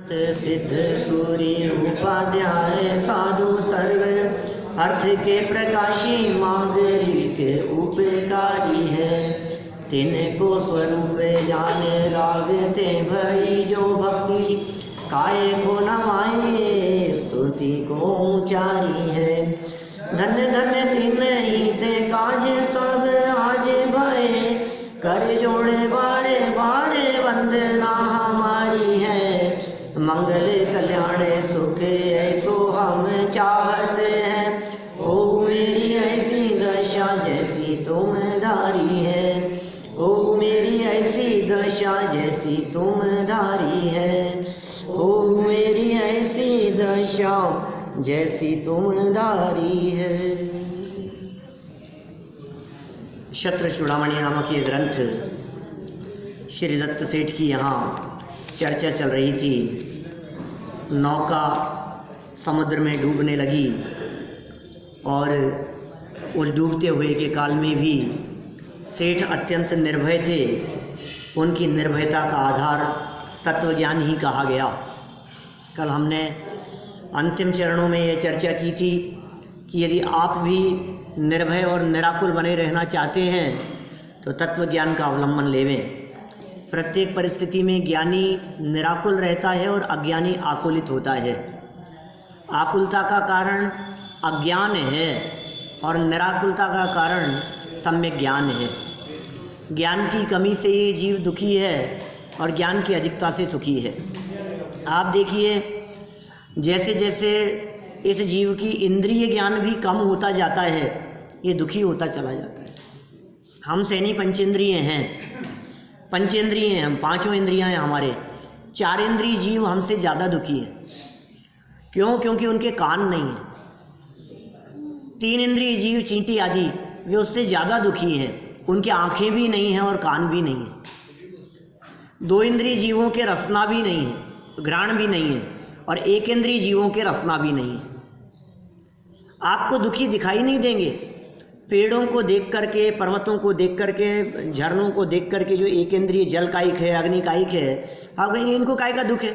सिद्ध सूर्य उपाध्याय साधु सर्व अर्थ के प्रकाशी मांगलिक उपकारी है। तिनको स्वरूप जाने रागते भई जो भक्ति काय को नवाए स्तुति को उचारी है। धन्य धन्य तिन ही थे काज सब आज भये कर जोड़े बारे बारे वंदना हमारी है। मंगल कल्याण सुख ऐसो हम चाहते हैं। ओ मेरी ऐसी दशा जैसी तुम धारी है। ओ मेरी ऐसी दशा जैसी तुम धारी है। ओ मेरी ऐसी दशा जैसी तुम धारी है। शत्र चूड़ामणि नामक ये ग्रंथ श्री दत्त सेठ की यहाँ चर्चा चल रही थी। नौका समुद्र में डूबने लगी और उस डूबते हुए के काल में भी सेठ अत्यंत निर्भय थे। उनकी निर्भयता का आधार तत्वज्ञान ही कहा गया। कल हमने अंतिम चरणों में ये चर्चा की थी कि यदि आप भी निर्भय और निराकुल बने रहना चाहते हैं तो तत्वज्ञान का अवलंबन लेवें। प्रत्येक परिस्थिति में ज्ञानी निराकुल रहता है और अज्ञानी आकुलित होता है। आकुलता का कारण अज्ञान है और निराकुलता का कारण सम्यक ज्ञान है। ज्ञान की कमी से ये जीव दुखी है और ज्ञान की अधिकता से सुखी है। आप देखिए, जैसे जैसे इस जीव की इंद्रिय ज्ञान भी कम होता जाता है, ये दुखी होता चला जाता है। हम सैनी पंचेंद्रिय हैं, पंचेंद्रिय हैं हम, पांचों इंद्रियां हैं हमारे। चार इंद्रिय जीव हमसे ज़्यादा दुखी हैं। क्यों? क्योंकि उनके कान नहीं हैं। तीन इंद्रिय जीव चींटी आदि वे उससे ज़्यादा दुखी हैं। उनकी आँखें भी नहीं हैं और कान भी नहीं हैं। दो इंद्रिय जीवों के रसना भी नहीं है, घ्राण भी नहीं है, और एक इंद्रिय जीवों के रसना भी नहीं है। आपको दुखी दिखाई नहीं देंगे। पेड़ों को देख करके, पर्वतों को देख करके, झरनों को देख करके जो एक इंद्रिय जल कायिक है, अग्नि कायिक है, आप कहेंगे इनको काय का दुख है?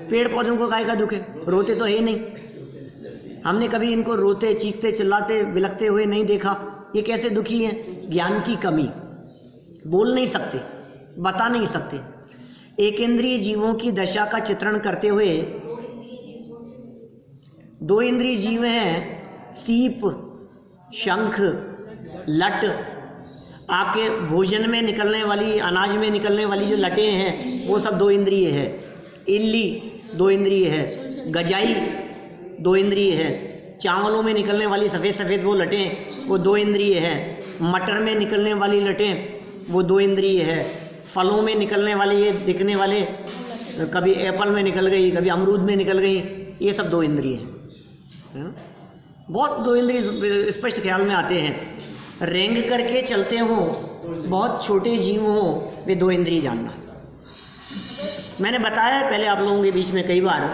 पेड़ पौधों को काय का दुख है? रोते तो है नहीं। हमने कभी इनको रोते, चीखते, चिल्लाते, बिलखते हुए नहीं देखा। ये कैसे दुखी हैं? ज्ञान की कमी। बोल नहीं सकते, बता नहीं सकते। एक इंद्रिय जीवों की दशा का चित्रण करते हुए, दो इंद्रिय जीव हैं सीप, शंख, लट। आपके भोजन में निकलने वाली, अनाज में निकलने वाली जो लटें हैं वो सब दो इंद्रिय है। इल्ली दो इंद्रिय है। गजाई दो इंद्रिय है। चावलों में निकलने वाली सफ़ेद सफ़ेद वो लटें वो दो इंद्रिय है। मटर में निकलने वाली लटें वो दो इंद्रिय है। फलों में निकलने वाले ये दिखने वाले, कभी एप्पल में निकल गई, कभी अमरूद में निकल गई, ये सब दो इंद्रिय हैं। बहुत दो इंद्रिय स्पष्ट ख्याल में आते हैं। रेंग करके चलते हों, बहुत छोटे जीव हों, वे दो इंद्रिय जानना। मैंने बताया है पहले आप लोगों के बीच में कई बार,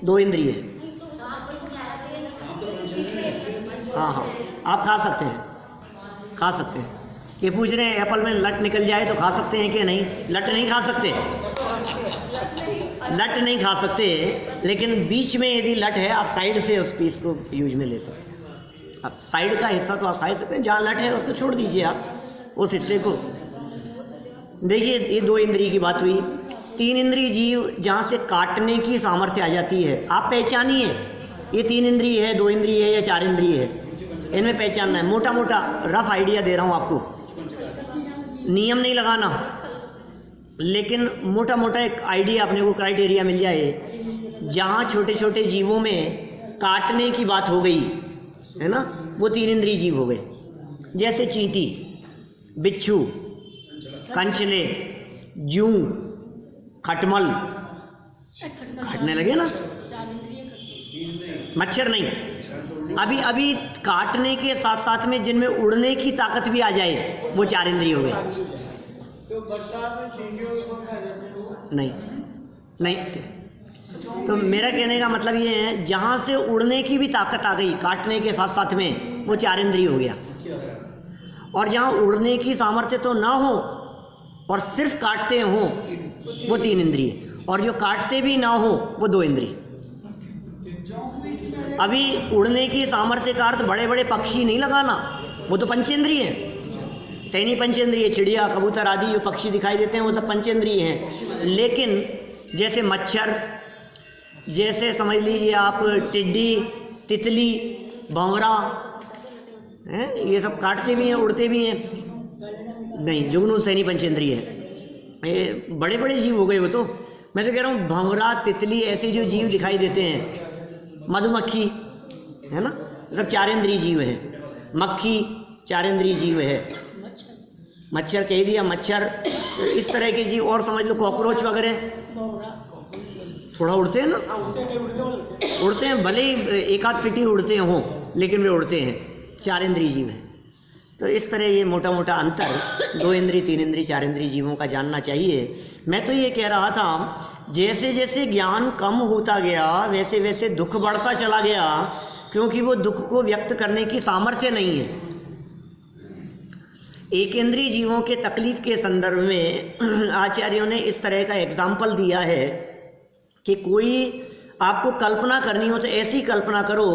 दो इंद्रिय है। हाँ, आप खा सकते हैं, खा सकते हैं। ये पूछ रहे हैं एप्पल में लट निकल जाए तो खा सकते हैं कि नहीं? लट नहीं खा सकते, लट नहीं खा सकते, लेकिन बीच में यदि लट है आप साइड से उस पीस को यूज में ले सकते हैं। आप साइड का हिस्सा तो आप खा सकते हैं, जहाँ लट है उसको छोड़ दीजिए आप उस हिस्से को। देखिए, ये दो इंद्रिय की बात हुई। तीन इंद्रिय जीव जहाँ से काटने की सामर्थ्य आ जाती है, आप पहचानिए ये तीन इंद्रिय है, दो इंद्रिय है या चार इंद्रिय है, इनमें पहचानना है। मोटा मोटा रफ आइडिया दे रहा हूँ आपको, नियम नहीं लगाना, लेकिन मोटा मोटा एक आइडिया अपने को, क्राइटेरिया मिल जाए। जहाँ छोटे छोटे जीवों में काटने की बात हो गई है ना, वो तीन इंद्रिय जीव हो गए। जैसे चींटी, बिच्छू, कंचले, जूं, खटमल, काटने लगे ना, मच्छर नहीं। अभी अभी काटने के साथ साथ में जिनमें उड़ने की ताकत भी आ जाए वो चार इंद्रिय हो गए। नहीं नहीं, तो मेरा कहने का मतलब ये है, जहाँ से उड़ने की भी ताकत आ गई काटने के साथ साथ में, वो चार इंद्रिय हो गया। और जहाँ उड़ने की सामर्थ्य तो ना हो और सिर्फ काटते हों, वो तीन इंद्रिय। और जो काटते भी ना हो वो 2 इंद्रिय। अभी उड़ने की सामर्थ्य का अर्थ बड़े बड़े पक्षी नहीं लगाना, वो तो पंचेंद्रिय हैं। सैनी पंचेंद्रिय, चिड़िया कबूतर आदि जो पक्षी दिखाई देते हैं वो सब पंचेंद्रिय हैं। लेकिन जैसे मच्छर, जैसे समझ लीजिए आप टिड्डी, तितली, भंवरा, ये सब काटते भी हैं, उड़ते भी हैं। नहीं, जुगनू सैनी पंचेंद्रिय है। ये बड़े बड़े जीव हो गए वो तो। मैं तो कह रहा हूँ भंवरा, तितली, ऐसे जो जीव दिखाई देते हैं, मधुमक्खी है ना, सब 4 इंद्रिय जीव हैं। मक्खी 4 इंद्रिय जीव है। मच्छर कह दिया, मच्छर, इस तरह के जीव। और समझ लो कॉकरोच वगैरह थोड़ा उड़ते हैं ना, उड़ते हैं, भले ही एक आध पिटी उड़ते हों लेकिन वे उड़ते हैं। 4 इंद्रिय जीव हैं। तो इस तरह ये मोटा मोटा अंतर 2 इंद्रिय, 3 इंद्रिय, 4 इंद्रिय जीवों का जानना चाहिए। मैं तो ये कह रहा था जैसे जैसे ज्ञान कम होता गया वैसे वैसे दुख बढ़ता चला गया, क्योंकि वो दुख को व्यक्त करने की सामर्थ्य नहीं है। एक इंद्रिय जीवों के तकलीफ के संदर्भ में आचार्यों ने इस तरह का एग्जाम्पल दिया है कि कोई आपको कल्पना करनी हो तो ऐसी कल्पना करो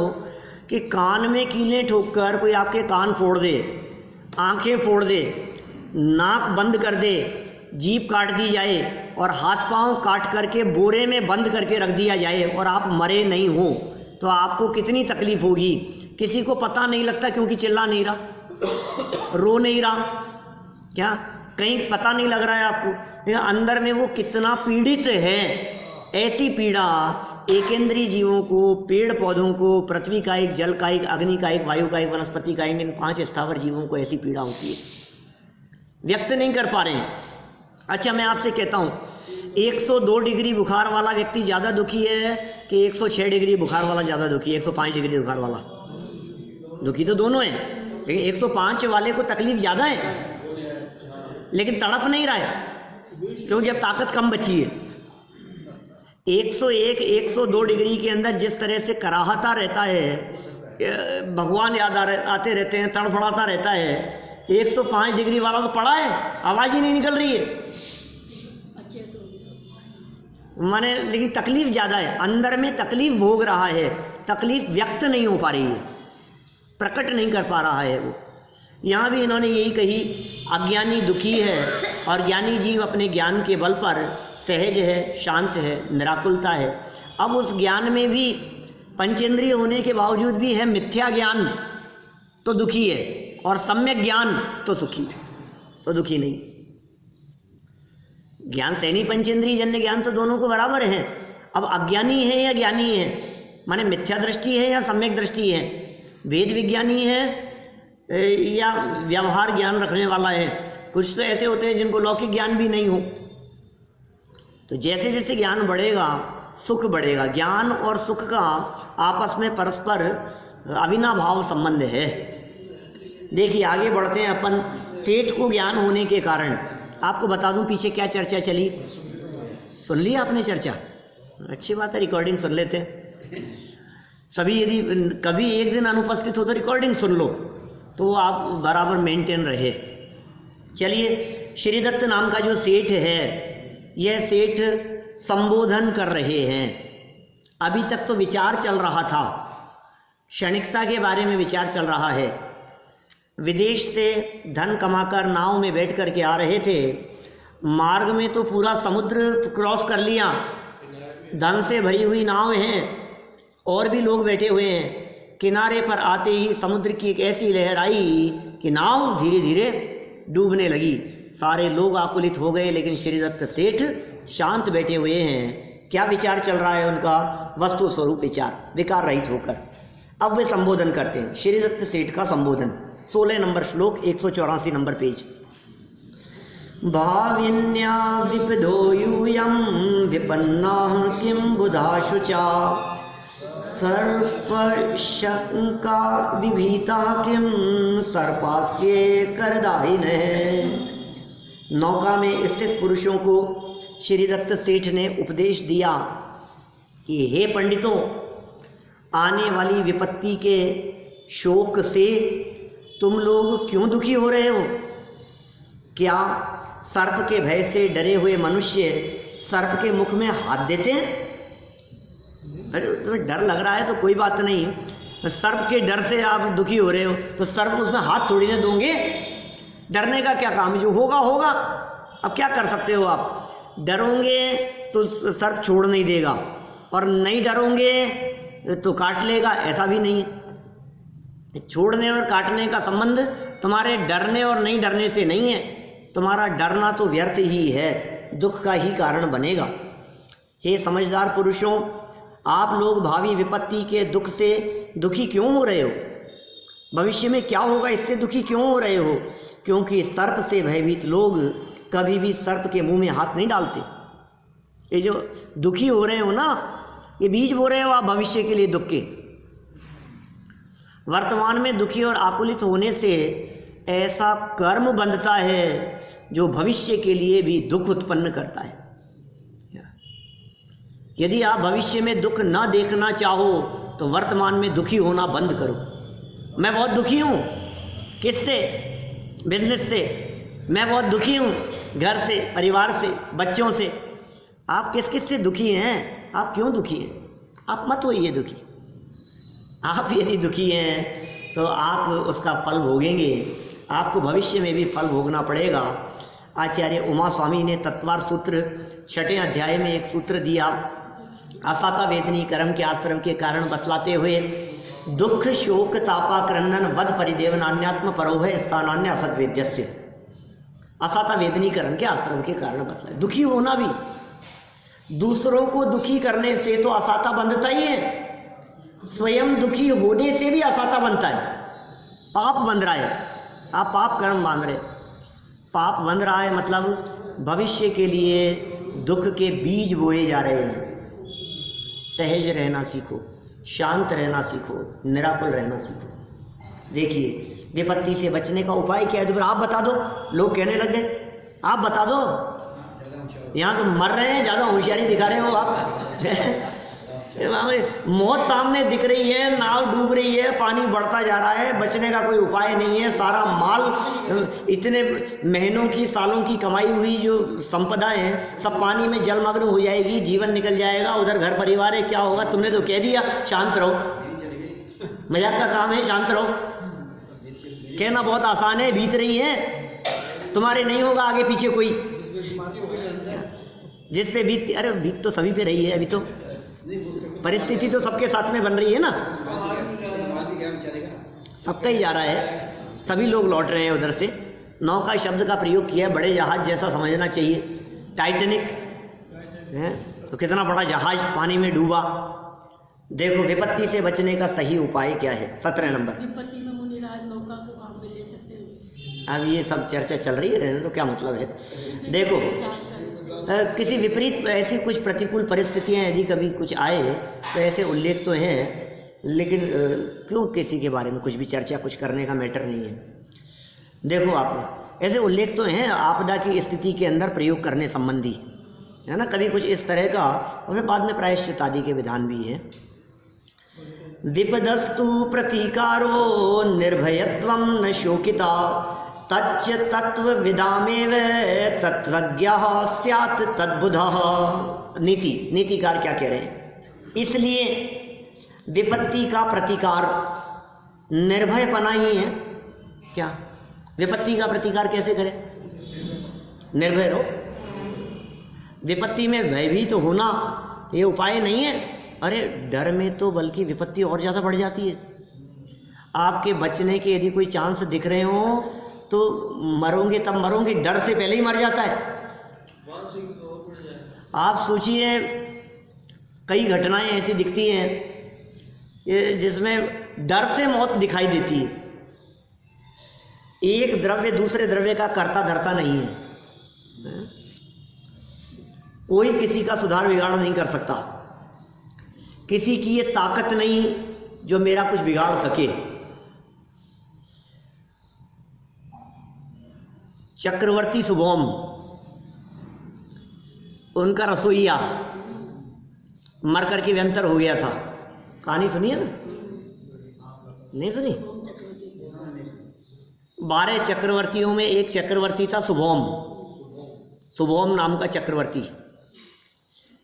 कि कान में कीलें ठोककर कोई आपके कान फोड़ दे, आंखें फोड़ दे, नाक बंद कर दे, जीभ काट दी जाए और हाथ पांव काट करके बोरे में बंद करके रख दिया जाए और आप मरे नहीं हो, तो आपको कितनी तकलीफ होगी। किसी को पता नहीं लगता क्योंकि चिल्ला नहीं रहा, रो नहीं रहा, क्या कहीं पता नहीं लग रहा है आपको, लेकिन अंदर में वो कितना पीड़ित है। ऐसी पीड़ा एक इंद्रिय जीवों को, पेड़ पौधों को, पृथ्वी का एक, जल का एक, अग्नि का एक, वायु का एक, वनस्पति का एक, इन 5 स्थावर जीवों को ऐसी पीड़ा होती है, व्यक्त नहीं कर पा रहे हैं। अच्छा, मैं आपसे कहता हूँ 102 डिग्री बुखार वाला व्यक्ति ज़्यादा दुखी है कि 106 डिग्री बुखार वाला ज़्यादा दुखी है? 105 डिग्री बुखार वाला दुखी तो दोनों है, लेकिन 105 वाले को तकलीफ ज़्यादा है, लेकिन तड़प नहीं रहा है क्योंकि अब ताकत कम बची है। 101, 102 डिग्री के अंदर जिस तरह से कराहता रहता है, भगवान याद आते रहते हैं, तड़फड़ाता रहता है, 105 डिग्री वाला तो पड़ा है, आवाज़ ही नहीं निकल रही है माने, लेकिन तकलीफ ज़्यादा है, अंदर में तकलीफ भोग रहा है, तकलीफ व्यक्त नहीं हो पा रही है, प्रकट नहीं कर पा रहा है वो। यहाँ भी इन्होंने यही कही, अज्ञानी दुखी है और ज्ञानी जीव अपने ज्ञान के बल पर सहज है, शांत है, निराकुलता है। अब उस ज्ञान में भी पंचेंद्रिय होने के बावजूद भी है मिथ्या ज्ञान तो दुखी है, और सम्यक ज्ञान तो सुखी, तो दुखी नहीं। ज्ञान सैनी पंचेंद्रिय जन्य ज्ञान तो दोनों को बराबर है। अब अज्ञानी है या ज्ञानी है, माने मिथ्या दृष्टि है या सम्यक दृष्टि है, वेद विज्ञानी है या व्यवहार ज्ञान रखने वाला है। कुछ तो ऐसे होते हैं जिनको लौकिक ज्ञान भी नहीं हो। तो जैसे जैसे ज्ञान बढ़ेगा सुख बढ़ेगा। ज्ञान और सुख का आपस में परस्पर अविनाभाव संबंध है। देखिए आगे बढ़ते हैं अपन। सेठ को ज्ञान होने के कारण आपको बता दूं पीछे क्या चर्चा चली। सुन ली आपने चर्चा? अच्छी बात है, रिकॉर्डिंग सुन लेते हैं सभी। यदि कभी एक दिन अनुपस्थित हो तो रिकॉर्डिंग सुन लो तो आप बराबर मेंटेन रहे। चलिए, श्रीदत्त नाम का जो सेठ है, यह सेठ संबोधन कर रहे हैं। अभी तक तो विचार चल रहा था, क्षणिकता के बारे में विचार चल रहा है। विदेश से धन कमाकर नाव में बैठ कर के आ रहे थे, मार्ग में तो पूरा समुद्र क्रॉस कर लिया, धन से भरी हुई नाव है और भी लोग बैठे हुए हैं। किनारे पर आते ही समुद्र की एक ऐसी लहर आई कि नाव धीरे धीरे डूबने लगी। सारे लोग आकुलित हो गए, लेकिन श्रीदत्त सेठ शांत बैठे हुए हैं। क्या विचार चल रहा है उनका? वस्तु स्वरूप विचार, विकार रहित होकर। अब वे संबोधन करते हैं, श्रीदत्त सेठ का संबोधन। 16 नंबर श्लोक, 184 नंबर पेज। भाविन्या विपदो यूयं विपन्नाः किं बुधाशुचा सर्पशंका विभीता किं सर्पास्ये करदाहिनः। नौका में स्थित पुरुषों को श्रीदत्त सेठ ने उपदेश दिया कि हे पंडितों, आने वाली विपत्ति के शोक से तुम लोग क्यों दुखी हो रहे हो? क्या सर्प के भय से डरे हुए मनुष्य सर्प के मुख में हाथ देते हैं? अरे तुम्हें डर लग रहा है तो कोई बात नहीं, सर्प के डर से आप दुखी हो रहे हो तो सर्प उसमें हाथ थोड़ी ना दोगे। डरने का क्या काम है, जो होगा होगा। अब क्या कर सकते हो आप? डरोगे तो सर्प छोड़ नहीं देगा, और नहीं डरोगे तो काट लेगा, ऐसा भी नहीं है। छोड़ने और काटने का संबंध तुम्हारे डरने और नहीं डरने से नहीं है। तुम्हारा डरना तो व्यर्थ ही है, दुख का ही कारण बनेगा। हे समझदार पुरुषों, आप लोग भावी विपत्ति के दुख से दुखी क्यों हो रहे हो? भविष्य में क्या होगा इससे दुखी क्यों हो रहे हो? क्योंकि सर्प से भयभीत लोग कभी भी सर्प के मुंह में हाथ नहीं डालते। ये जो दुखी हो रहे हो ना, ये बीज बो रहे हो आप भविष्य के लिए दुख के। वर्तमान में दुखी और आकुलित होने से ऐसा कर्म बंधता है जो भविष्य के लिए भी दुख उत्पन्न करता है। यदि आप भविष्य में दुख ना देखना चाहो तो वर्तमान में दुखी होना बंद करो। मैं बहुत दुखी हूँ, किससे? बिजनेस से। मैं बहुत दुखी हूँ घर से, परिवार से, बच्चों से। आप किस किस से दुखी हैं? आप क्यों दुखी हैं? आप मत होइए दुखी। आप यदि दुखी हैं तो आप उसका फल भोगेंगे, आपको भविष्य में भी फल भोगना पड़ेगा। आचार्य उमा स्वामी ने तत्वार सूत्र 6वें अध्याय में एक सूत्र दिया, असाता वेदनी कर्म के आश्रम के कारण बतलाते हुए, दुख शोक तापा क्रंदन वध परिदेवनान्यात्म परोभय स्थानान्य असत वेद्यस्य। असाता वेदनी कर्म के आश्रम के कारण बतलाए। दुखी होना भी, दूसरों को दुखी करने से तो असाता बंधता ही है, स्वयं दुखी होने से भी असाता बनता है। पाप बंध रहा है, आप पाप कर्म बांध रहे। पाप बंध रहा है मतलब भविष्य के लिए दुख के बीज बोए जा रहे हैं। सहज रहना सीखो, शांत रहना सीखो, निराकुल रहना सीखो। देखिए विपत्ति से बचने का उपाय क्या है, तो आप बता दो। लोग कहने लगे आप बता दो, यहाँ तो मर रहे हैं, ज़्यादा होशियारी दिखा रहे हो आप। मौत सामने दिख रही है, नाव डूब रही है, पानी बढ़ता जा रहा है, बचने का कोई उपाय नहीं है। सारा माल, इतने महीनों की सालों की कमाई हुई जो संपदा है, सब पानी में जलमग्न हो जाएगी, जीवन निकल जाएगा। उधर घर परिवार है, क्या होगा? तुमने तो कह दिया शांत रहो। मजाक का काम है, शांत रहो। कहना बहुत आसान है, बीत रही है, तुम्हारे नहीं होगा आगे पीछे कोई। जिस पे बीत, अरे बीत तो सभी पे रही है। अभी तो परिस्थिति तो सबके साथ में बन रही है ना, सबका ही जा रहा है, सभी लोग लौट रहे हैं उधर से। नौका शब्द का प्रयोग किया है, बड़े जहाज जैसा समझना चाहिए। टाइटैनिक है तो कितना बड़ा जहाज पानी में डूबा। देखो विपत्ति से बचने का सही उपाय क्या है? 17 नंबर। विपत्ति में मुनिराज नौका को काम में ले सकते हो। अब ये सब चर्चा चल रही है, रहने तो क्या मतलब है। देखो किसी विपरीत ऐसी कुछ प्रतिकूल परिस्थितियां यदि कभी कुछ आए तो ऐसे उल्लेख तो हैं, लेकिन क्यों किसी के बारे में कुछ भी चर्चा कुछ करने का मैटर नहीं है। देखो आप ऐसे उल्लेख तो हैं आपदा की स्थिति के अंदर प्रयोग करने संबंधी, है ना, कभी कुछ इस तरह का, और फिर बाद में प्रायश्चित आदि के विधान भी है। विपदस्तु प्रतीकारो निर्भयत्वं न शोकिता तच्च तत्वविदामेव तत्वज्ञः स्यात् तद्बुधः। नीतिकार क्या कह रहे हैं? इसलिए विपत्ति का प्रतिकार निर्भयपना ही है। क्या विपत्ति का प्रतिकार कैसे करें? निर्भय रहो। विपत्ति में भयभीत तो होना ये उपाय नहीं है। अरे डर में तो बल्कि विपत्ति और ज़्यादा बढ़ जाती है। आपके बचने के यदि कोई चांस दिख रहे हो तो मरोगे तब मरोगे, डर से पहले ही मर जाता है। आप सोचिए कई घटनाएं ऐसी दिखती हैं जिसमें डर से मौत दिखाई देती है। एक द्रव्य दूसरे द्रव्य का कर्ता धर्ता नहीं है, कोई किसी का सुधार बिगाड़ नहीं कर सकता। किसी की ये ताकत नहीं जो मेरा कुछ बिगाड़ सके। चक्रवर्ती सुभौम, उनका रसोईया मर करके व्यंतर हो गया था। कहानी सुनी है ना? नहीं सुनी? 12 चक्रवर्तियों में एक चक्रवर्ती था सुभौम। सुभौम नाम का चक्रवर्ती।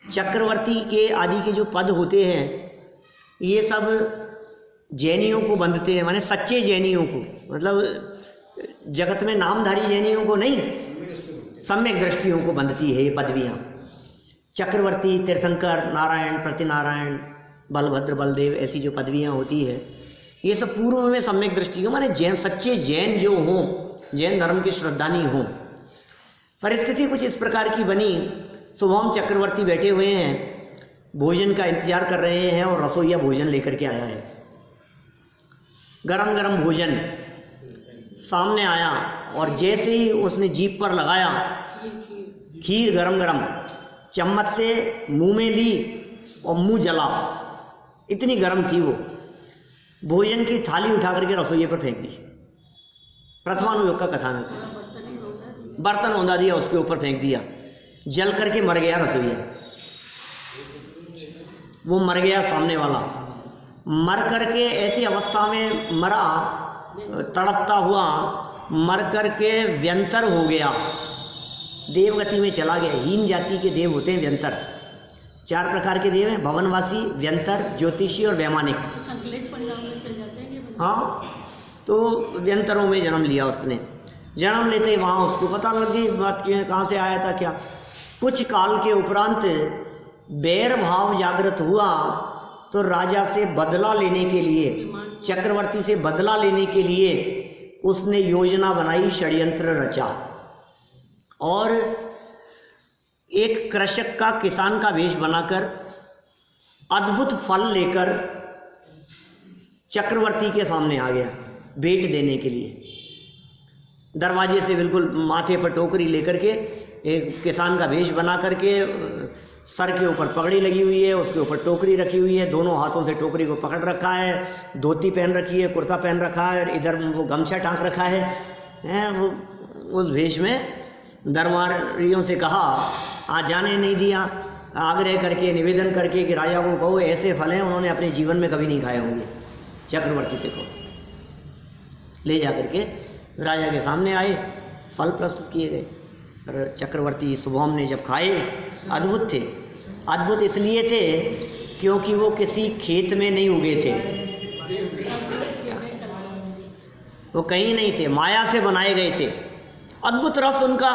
चक्रवर्ती के आदि के जो पद होते हैं ये सब जैनियों को बंधते हैं, माने सच्चे जैनियों को, मतलब जगत में नामधारी जैनियों को नहीं, सम्यक दृष्टियों को बंधती है ये पदवियाँ। चक्रवर्ती, तीर्थंकर, नारायण, प्रतिनारायण, बलभद्र, बलदेव, ऐसी जो पदवियाँ होती है ये सब पूर्व में सम्यक दृष्टियों, माने जैन, सच्चे जैन जो हों, जैन धर्म के श्रद्धानी हों। परिस्थिति कुछ इस प्रकार की बनी, सुबह चक्रवर्ती बैठे हुए हैं, भोजन का इंतजार कर रहे हैं और रसोइया भोजन लेकर के आया है। गरम गरम भोजन सामने आया और जैसे ही उसने जीभ पर लगाया, खीर गरम गरम चम्मच से मुंह में ली और मुंह जला, इतनी गर्म थी वो। भोजन की थाली उठा करके रसोइये पर फेंक दी। प्रथमानुयोग का कथानक, बर्तन औंधा दिया, उसके ऊपर फेंक दिया, जल करके मर गया रसोइया। वो मर गया सामने वाला, मर करके ऐसी अवस्था में मरा, तड़पता हुआ मर करके व्यंतर हो गया, देवगति में चला गया। हीन जाति के देव होते हैं व्यंतर, 4 प्रकार के देव हैं, भवनवासी, व्यंतर, ज्योतिषी और वैमानिक। संकलेश पंडाल में चल जाते हैं। हाँ, तो व्यंतरों में जन्म लिया उसने। जन्म लेते ही वहाँ उसको पता लग गई बात क्यों, कहाँ से आया था क्या। कुछ काल के उपरांत बैर भाव जागृत हुआ तो राजा से बदला लेने के लिए, चक्रवर्ती से बदला लेने के लिए उसने योजना बनाई, षड्यंत्र रचा और एक कृषक का, किसान का वेश बनाकर अद्भुत फल लेकर चक्रवर्ती के सामने आ गया भेंट देने के लिए। दरवाजे से बिल्कुल माथे पर टोकरी लेकर के, एक किसान का वेश बना करके, सर के ऊपर पगड़ी लगी हुई है, उसके ऊपर टोकरी रखी हुई है, दोनों हाथों से टोकरी को पकड़ रखा है, धोती पहन रखी है, कुर्ता पहन रखा है, इधर वो गमछा टांग रखा है। वो उस वेश में दरबारियों से कहा, आज जाने नहीं दिया, आग्रह करके, निवेदन करके कि राजा को कहो ऐसे फल हैं उन्होंने अपने जीवन में कभी नहीं खाए होंगे, चक्रवर्ती से कहो। ले जा करके राजा के सामने आए, फल प्रस्तुत किए गए। और चक्रवर्ती सुबह ने जब खाए, अद्भुत थे। अद्भुत इसलिए थे क्योंकि वो किसी खेत में नहीं उगे थे, वो कहीं नहीं थे, माया से बनाए गए थे। अद्भुत रस उनका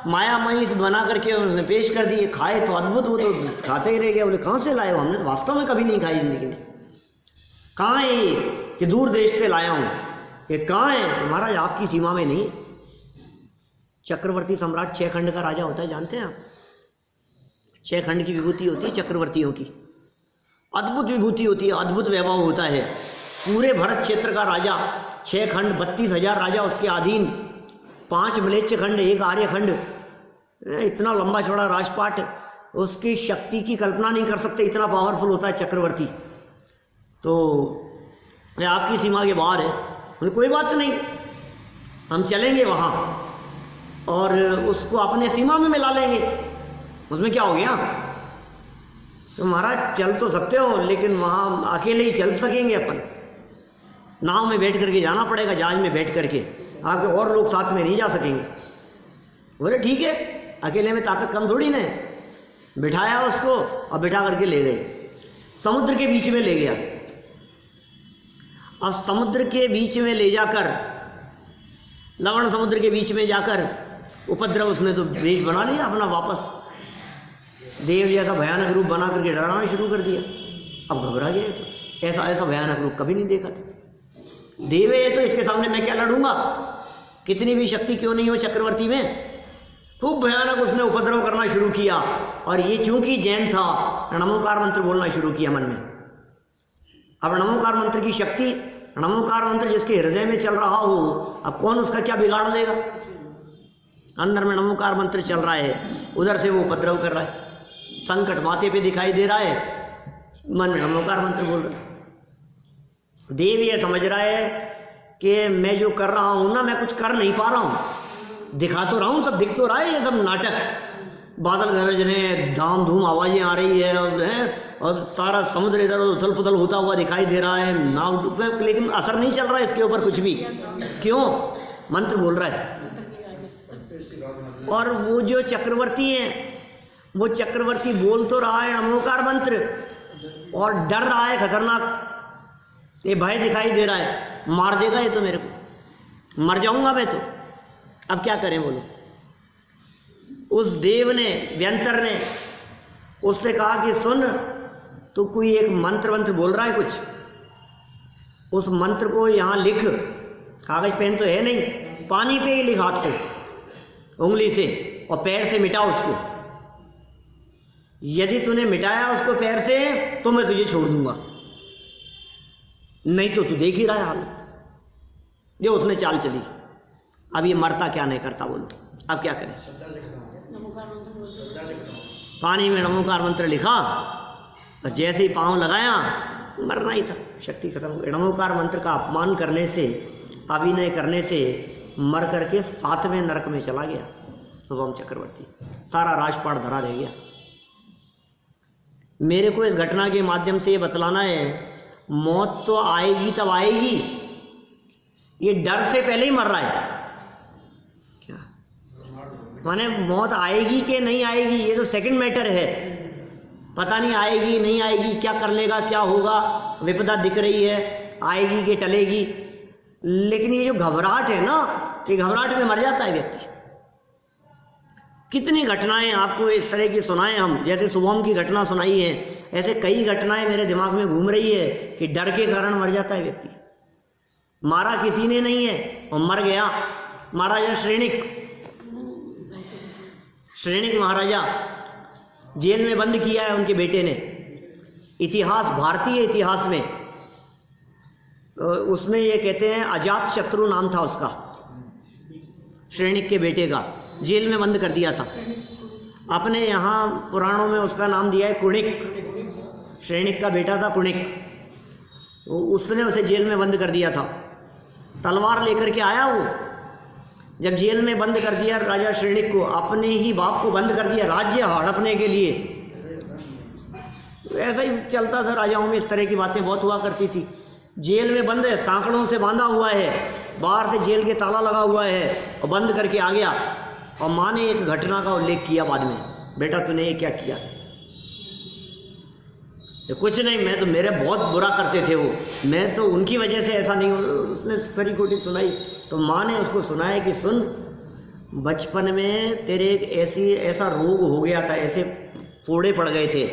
मायामयी से बना करके उन्होंने पेश कर दिए, खाए तो अद्भुत, वो तो खाते ही रह गए। बोले कहाँ से लाए हो, हमने तो वास्तव में कभी नहीं खाई जिंदगी में। कहाँ है ये कि दूर देश से लाया हूँ, ये कहाँ है? तो महाराज आपकी सीमा में नहीं। चक्रवर्ती सम्राट 6 खंड का राजा होता है, जानते हैं आप? 6 खंड की विभूति होती है चक्रवर्तियों की, अद्भुत विभूति होती है, अद्भुत वैभव होता है। पूरे भरत क्षेत्र का राजा, 6 खंड, 32,000 राजा उसके अधीन, 5 म्लेच्छ खंड, 1 आर्य खंड, इतना लंबा चौड़ा राजपाट, उसकी शक्ति की कल्पना नहीं कर सकते, इतना पावरफुल होता है चक्रवर्ती। तो आपकी सीमा के बाहर है। बोले कोई बात नहीं, हम चलेंगे वहाँ और उसको अपने सीमा में मिला लेंगे, उसमें क्या हो गया। तो महाराज चल तो सकते हो, लेकिन वहाँ अकेले ही चल सकेंगे अपन, नाव में बैठ करके जाना पड़ेगा, जहाज में बैठ करके, आपके और लोग साथ में नहीं जा सकेंगे। बोले ठीक है, अकेले में ताकत कम थोड़ी ना। बिठाया उसको और बिठा करके ले गए, समुद्र के बीच में ले गया। अब समुद्र के बीच में ले जाकर, लवण समुद्र के बीच में जाकर उपद्रव, उसने तो वेश बना लिया अपना, वापस देव जैसा भयानक रूप बना करके डराना शुरू कर दिया। अब घबरा गया, तो ऐसा भयानक रूप कभी नहीं देखा था। देव है तो इसके सामने मैं क्या लड़ूंगा, कितनी भी शक्ति क्यों नहीं हो चक्रवर्ती में। खूब भयानक उसने उपद्रव करना शुरू किया। और ये चूंकि जैन था, नमोकार मंत्र बोलना शुरू किया मन में। अब नमोकार मंत्र की शक्ति, नमोकार मंत्र जिसके हृदय में चल रहा हो, अब कौन उसका क्या बिगाड़ देगा। अंदर में नमोकार मंत्र चल रहा है, उधर से वो उपद्रव कर रहा है, संकट माथे पे दिखाई दे रहा है, मन में नमोकार मंत्र बोल रहा है। देव ये समझ रहा है कि मैं जो कर रहा हूं ना, मैं कुछ कर नहीं पा रहा हूं, दिखा तो रहा हूं, सब दिख तो रहा है, ये सब नाटक। बादल गरज रहे, धाम धूम आवाजें आ रही है और सारा समुद्र इधर उथल पुथल होता हुआ दिखाई दे रहा है, नाव, लेकिन असर नहीं चल रहा है इसके ऊपर कुछ भी। क्यों? मंत्र बोल रहा है। और वो जो चक्रवर्ती हैं, वो चक्रवर्ती बोल तो रहा है नमोकार मंत्र और डर रहा है खतरनाक, ये भय दिखाई दे रहा है, मार देगा ये तो मेरे को, मर जाऊंगा मैं तो। अब क्या करें बोलो। उस देव ने, व्यंतर ने उससे कहा कि सुन, तू कोई एक मंत्र बोल रहा है कुछ, उस मंत्र को यहाँ लिख, कागज पेन तो है नहीं, पानी पे ही लिख, हाथ से उंगली से और पैर से मिटा उसको। यदि तूने मिटाया उसको पैर से तो मैं तुझे छोड़ दूंगा, नहीं तो तू देख ही रहा है हाल। जो उसने चाल चली। अब ये मरता क्या नहीं करता बोलो, अब क्या करें। पानी में नमोकार मंत्र लिखा और जैसे ही पांव लगाया मरना ही था, शक्ति खत्म हो गई। नमोकार मंत्र का अपमान करने से, अभिनय करने से मर करके 7वें नरक में चला गया शुभम चक्रवर्ती। सारा राजपाट धरा रह गया। मेरे को इस घटना के माध्यम से ये बतलाना है, मौत तो आएगी तब आएगी, ये डर से पहले ही मर रहा है। क्या माने मौत आएगी कि नहीं आएगी ये तो सेकंड मैटर है, पता नहीं आएगी नहीं आएगी, क्या कर लेगा, क्या होगा, विपदा दिख रही है, आएगी कि टलेगी। लेकिन ये जो घबराहट है ना, ये घबराहट में मर जाता है व्यक्ति। कितनी घटनाएं आपको इस तरह की सुनाएं हम, जैसे शुभम की घटना सुनाई है, ऐसे कई घटनाएं मेरे दिमाग में घूम रही है कि डर के कारण मर जाता है व्यक्ति। मारा किसी ने नहीं है और मर गया। महाराजा श्रेणिक महाराजा जेल में बंद किया है उनके बेटे ने। इतिहास, भारतीय इतिहास में उसमें ये कहते हैं अजात शत्रु नाम था उसका, श्रेणिक के बेटे का, जेल में बंद कर दिया था। अपने यहाँ पुराणों में उसका नाम दिया है कुणिक, श्रेणिक का बेटा था कुणिक, उसने उसे जेल में बंद कर दिया था। तलवार लेकर के आया वो, जब जेल में बंद कर दिया राजा श्रेणिक को, अपने ही बाप को बंद कर दिया राज्य हड़पने के लिए। ऐसा ही चलता था राजाओं में, इस तरह की बातें बहुत हुआ करती थी। जेल में बंद है, सांकड़ों से बांधा हुआ है, बाहर से जेल के ताला लगा हुआ है और बंद करके आ गया। और माँ ने एक घटना का उल्लेख किया बाद में, बेटा तूने ये क्या किया? कुछ नहीं, मैं तो, मेरे बहुत बुरा करते थे वो, मैं तो उनकी वजह से ऐसा नहीं। उसने खरी खोटी सुनाई तो माँ ने उसको सुनाया कि सुन, बचपन में तेरे एक ऐसा रोग हो गया था, ऐसे फोड़े पड़ गए थे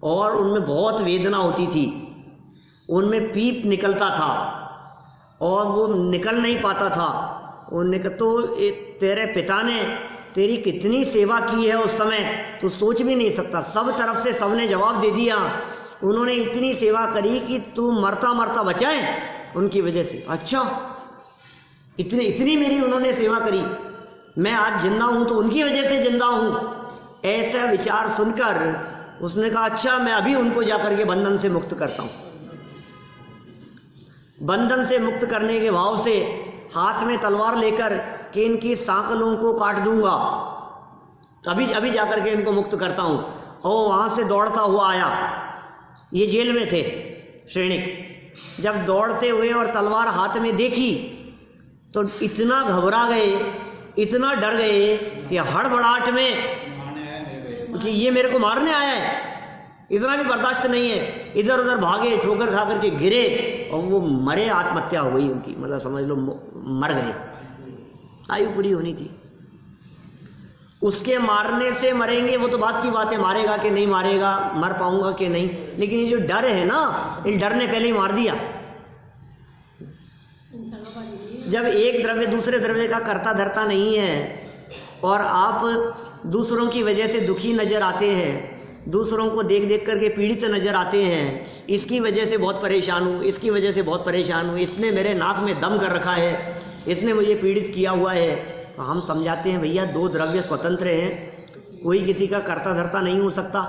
और उनमें बहुत वेदना होती थी, उनमें पीप निकलता था और वो निकल नहीं पाता था। तो तेरे पिता ने तेरी कितनी सेवा की है उस समय, तो सोच भी नहीं सकता। सब तरफ से सबने जवाब दे दिया, उन्होंने इतनी सेवा करी कि तू मरता मरता बचाए उनकी वजह से। अच्छा, इतनी मेरी उन्होंने सेवा करी, मैं आज जिंदा हूं तो उनकी वजह से जिंदा हूं। ऐसा विचार सुनकर उसने कहा अच्छा, मैं अभी उनको जाकर के बंधन से मुक्त करता हूं। बंधन से मुक्त करने के भाव से हाथ में तलवार लेकर कि इनकी सांकलों को काट दूंगा, तो अभी जाकर के इनको मुक्त करता हूं। और वहां से दौड़ता हुआ आया, ये जेल में थे श्रेणिक। जब दौड़ते हुए और तलवार हाथ में देखी तो इतना घबरा गए, इतना डर गए कि हड़बड़ाहट में कि ये मेरे को मारने आया है, इतना भी बर्दाश्त नहीं है। इधर उधर भागे, ठोकर खा करके गिरे और वो मरे, आत्महत्या हो गई उनकी, मतलब समझ लो मर गए। आयु पूरी होनी थी। उसके मारने से मरेंगे वो तो बात की बात है, मारेगा कि नहीं मारेगा, मर पाऊंगा कि नहीं, लेकिन ये जो डर है ना, इन डर ने पहले ही मार दिया। जब एक द्रव्य दूसरे द्रव्य का करता धरता नहीं है और आप दूसरों की वजह से दुखी नजर आते हैं, दूसरों को देख देख करके पीड़ित नजर आते हैं, इसकी वजह से बहुत परेशान हूँ, इसकी वजह से बहुत परेशान हूँ, इसने मेरे नाक में दम कर रखा है, इसने मुझे पीड़ित किया हुआ है, तो हम समझाते हैं भैया दो द्रव्य स्वतंत्र हैं, कोई किसी का करता धरता नहीं हो सकता।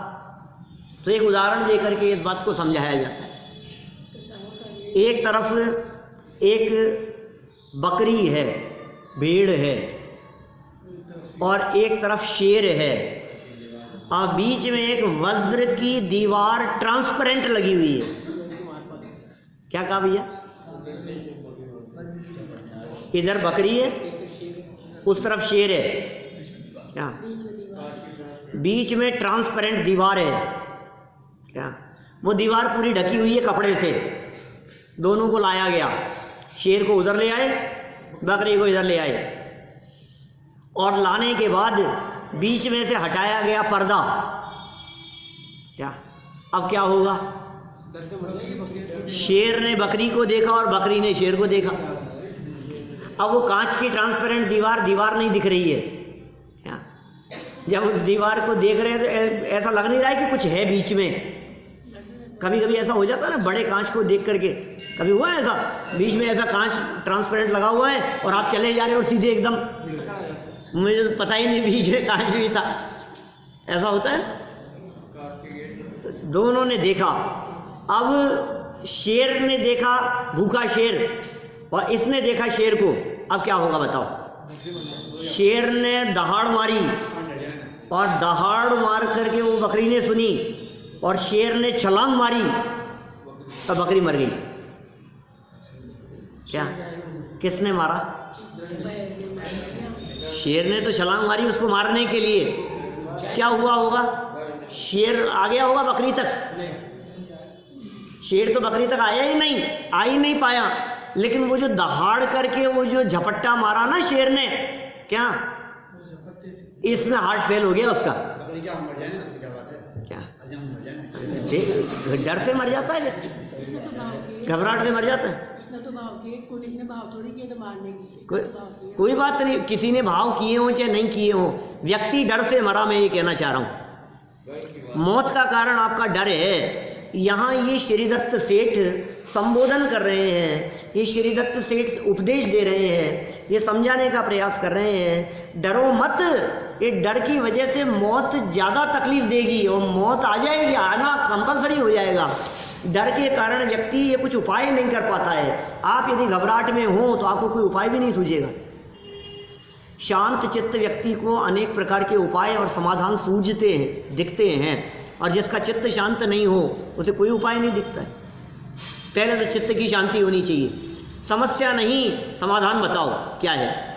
तो एक उदाहरण देकर के इस बात को समझाया जाता है। एक तरफ एक बकरी है, भेड़ है, और एक तरफ शेर है, और बीच में एक वज्र की दीवार ट्रांसपेरेंट लगी हुई है। क्या कहा भैया? इधर बकरी है, उस तरफ शेर है, क्या बीच में ट्रांसपेरेंट दीवार है, क्या वो दीवार पूरी ढकी हुई है कपड़े से। दोनों को लाया गया, शेर को उधर ले आए, बकरी को इधर ले आए, और लाने के बाद बीच में से हटाया गया पर्दा। क्या अब क्या होगा? शेर ने बकरी को देखा और बकरी ने शेर को देखा। अब वो कांच की ट्रांसपेरेंट दीवार नहीं दिख रही है। क्या जब उस दीवार को देख रहे हैं तो ऐसा लग नहीं रहा है कि कुछ है बीच में। कभी कभी ऐसा हो जाता है ना, बड़े कांच को देख करके, कभी हुआ है ऐसा, बीच में ऐसा कांच ट्रांसपेरेंट लगा हुआ है और आप चले जा रहे हो और सीधे एकदम, मुझे तो पता ही नहीं बीच में कांच भी था। ऐसा होता है। दोनों ने देखा। अब शेर ने देखा भूखा शेर और इसने देखा शेर को। अब क्या होगा बताओ? शेर ने दहाड़ मारी और दहाड़ मार करके वो बकरी ने सुनी और शेर ने छलांग मारी तो बकरी मर गई। क्या किसने मारा? शेर ने तो छलांग मारी उसको मारने के लिए। क्या हुआ होगा? शेर आ गया होगा बकरी तक। शेर तो बकरी तक आया ही नहीं, आ ही नहीं पाया। लेकिन वो जो दहाड़ करके वो जो झपट्टा मारा ना शेर ने, क्या इसमें हार्ट फेल हो गया उसका। क्या डर से मर जाता है व्यक्ति, घबराहट से मर जाता है। कोई बात नहीं, किसी ने भाव किए हों चाहे नहीं किए हों, व्यक्ति डर से मरा। मैं ये कहना चाह रहा हूं, मौत का कारण आपका डर है। यहाँ ये श्रीदत्त सेठ संबोधन कर रहे हैं, ये श्रीदत्त सेठ उपदेश दे रहे हैं, ये समझाने का प्रयास कर रहे हैं, डरो मत। ये डर की वजह से मौत ज़्यादा तकलीफ देगी और मौत आ जाएगी, आना कंपलसरी हो जाएगा। डर के कारण व्यक्ति ये कुछ उपाय नहीं कर पाता है। आप यदि घबराहट में हो तो आपको कोई उपाय भी नहीं सूझेगा। शांत चित्त व्यक्ति को अनेक प्रकार के उपाय और समाधान सूझते हैं, दिखते हैं, और जिसका चित्त शांत नहीं हो उसे कोई उपाय नहीं दिखता है। पहले तो चित्त की शांति होनी चाहिए। समस्या नहीं, समाधान बताओ क्या है।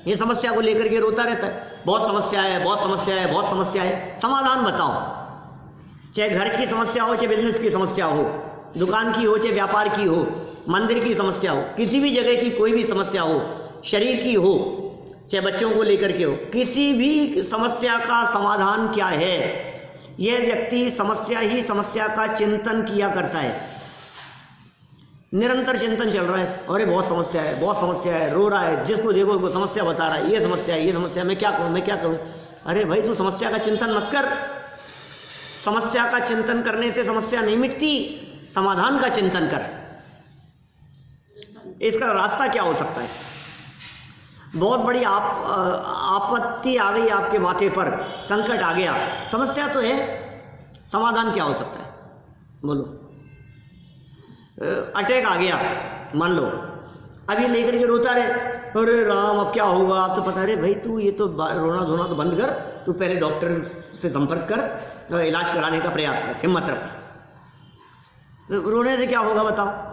ये समस्या को लेकर के रोता रहता है, बहुत समस्या है, बहुत समस्या है, बहुत समस्या है। समाधान बताओ। चाहे घर की समस्या हो, चाहे बिजनेस की समस्या हो, दुकान की हो, चाहे व्यापार की हो, मंदिर की समस्या हो, किसी भी जगह की कोई भी समस्या हो, शरीर की हो, चाहे बच्चों को लेकर के हो, किसी भी समस्या का समाधान क्या है? यह व्यक्ति समस्या ही समस्या का चिंतन किया करता है। निरंतर चिंतन चल रहा है, अरे बहुत समस्या है, बहुत समस्या है, रो रहा है, जिसको देखो उसको समस्या बता रहा है, ये समस्या है, ये समस्या है, मैं क्या करूं, मैं क्या करूं। अरे भाई तू समस्या का चिंतन मत कर। समस्या का चिंतन करने से समस्या नहीं मिटती, समाधान का चिंतन कर। इसका रास्ता क्या हो सकता है? बहुत बड़ी आपत्ति आ गई आपके माथे पर, संकट आ गया, समस्या तो है, समाधान क्या हो सकता है? बोलो। अटैक आ गया मान लो, अभी लेकर के रोता रहे, अरे राम अब क्या होगा, अब तो पता। अरे भाई तू ये तो रोना धोना तो बंद कर, तू पहले डॉक्टर से संपर्क कर, इलाज कराने का प्रयास कर, हिम्मत रख। रोने से क्या होगा बताओ?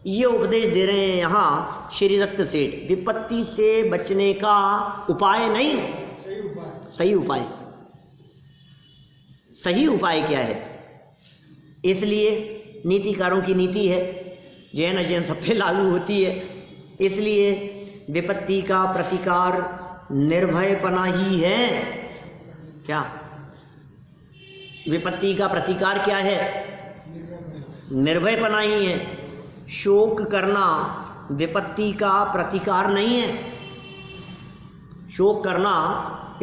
ये उपदेश दे रहे हैं यहाँ श्रीदत्त सेठ। विपत्ति से बचने का उपाय नहीं, सही उपाय। सही उपाय क्या है? इसलिए नीतिकारों की नीति है, जैन अजैन सब पे लागू होती है। इसलिए विपत्ति का प्रतिकार निर्भयपना ही है। क्या विपत्ति का प्रतिकार क्या है? निर्भयपना ही है। शोक करना विपत्ति का प्रतिकार नहीं है। शोक करना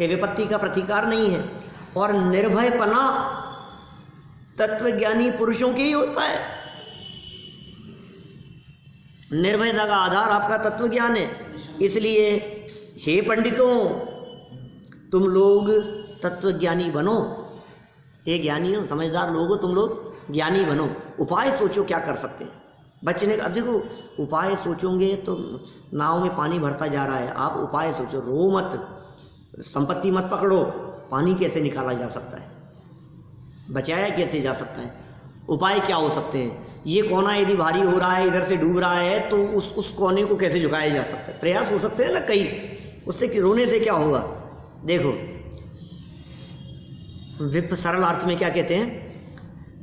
ये विपत्ति का प्रतिकार नहीं है। और निर्भयपना तत्वज्ञानी पुरुषों के ही होता है। निर्भयता का आधार आपका तत्वज्ञान है। इसलिए हे पंडितों, तुम लोग तत्वज्ञानी बनो। हे ज्ञानी हो, समझदार लोग हो, तुम लोग ज्ञानी बनो। उपाय सोचो क्या कर सकते हैं बचने का। अब देखो, उपाय सोचोगे तो नाव में पानी भरता जा रहा है। आप उपाय सोचो, रो मत, संपत्ति मत पकड़ो, पानी कैसे निकाला जा सकता है, बचाया कैसे जा सकता है, उपाय क्या हो सकते हैं। ये कोना यदि भारी हो रहा है, इधर से डूब रहा है, तो उस कोने को कैसे झुकाया जा सकता है। प्रयास हो सकते हैं ना कई। उससे रोने से क्या होगा? देखो, सरल अर्थ में क्या कहते हैं?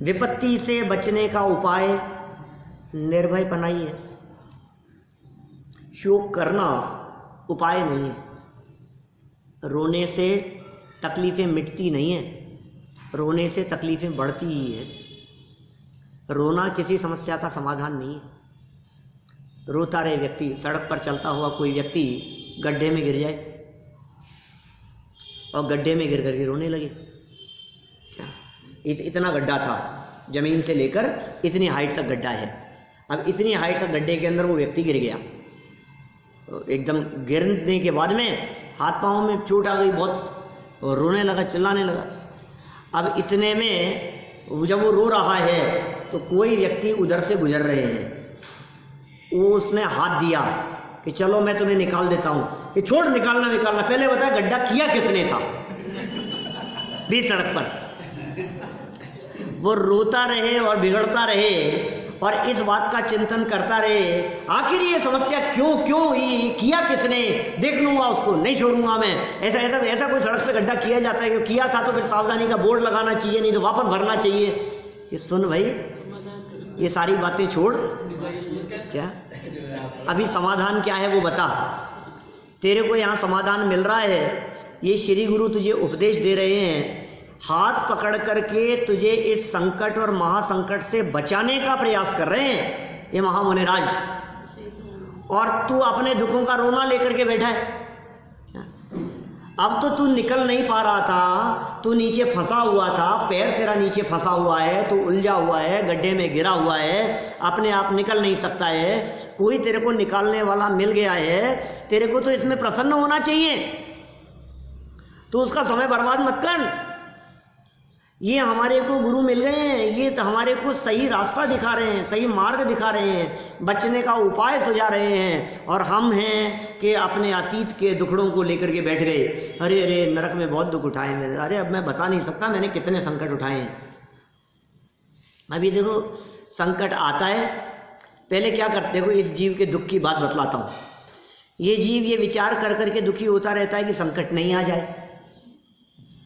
विपत्ति से बचने का उपाय निर्भयपना ही है। शोक करना उपाय नहीं है। रोने से तकलीफ़ें मिटती नहीं है, रोने से तकलीफ़ें बढ़ती ही है। रोना किसी समस्या का समाधान नहीं है। रोता रहे व्यक्ति, सड़क पर चलता हुआ कोई व्यक्ति गड्ढे में गिर जाए और गड्ढे में गिर करके रोने लगे, क्या इतना गड्ढा था, ज़मीन से लेकर इतनी हाइट तक गड्ढा है। अब इतनी हाइट तक गड्ढे के अंदर वो व्यक्ति गिर गया, एकदम गिरने के बाद में हाथ पाँव में चोट आ गई बहुत, और रोने लगा, चिल्लाने लगा। अब इतने में जब वो रो रहा है तो कोई व्यक्ति उधर से गुजर रहे हैं, वो उसने हाथ दिया कि चलो मैं तुम्हें निकाल देता हूँ। कि छोड़, निकालना, पहले बता गड्ढा किया किसने था बीच सड़क पर। वो रोता रहे और बिगड़ता रहे और इस बात का चिंतन करता रहे, आखिर ये समस्या क्यों हुई, किया किसने, देख लूंगा उसको, नहीं छोड़ूंगा मैं। ऐसा कोई सड़क पे गड्ढा किया जाता है कि किया था तो फिर सावधानी का बोर्ड लगाना चाहिए, नहीं तो वापस भरना चाहिए। ये सुन भाई, ये सारी बातें छोड़, क्या अभी समाधान क्या है वो बता। तेरे को यहाँ समाधान मिल रहा है, ये श्री गुरु तुझे उपदेश दे रहे हैं, हाथ पकड़ करके तुझे इस संकट और महासंकट से बचाने का प्रयास कर रहे हैं ये महामुनिराज, और तू अपने दुखों का रोना लेकर के बैठा है। अब तो तू निकल नहीं पा रहा था, तू नीचे फंसा हुआ था, पैर तेरा नीचे फंसा हुआ है, तू उलझा हुआ है, गड्ढे में गिरा हुआ है, अपने आप निकल नहीं सकता है, कोई तेरे को निकालने वाला मिल गया है। तेरे को तो इसमें प्रसन्न होना चाहिए, तो उसका समय बर्बाद मत कर। ये हमारे को गुरु मिल गए हैं, ये तो हमारे को सही रास्ता दिखा रहे हैं, सही मार्ग दिखा रहे हैं, बचने का उपाय सुझा रहे हैं, और हम हैं कि अपने अतीत के दुखड़ों को लेकर के बैठ गए। अरे नरक में बहुत दुख उठाए मैंने, अरे अब मैं बता नहीं सकता मैंने कितने संकट उठाए हैं। अभी देखो संकट आता है, पहले क्या करते, देखो इस जीव के दुख की बात बतलाता हूँ। ये जीव ये विचार कर करके दुखी होता रहता है कि संकट नहीं आ जाए,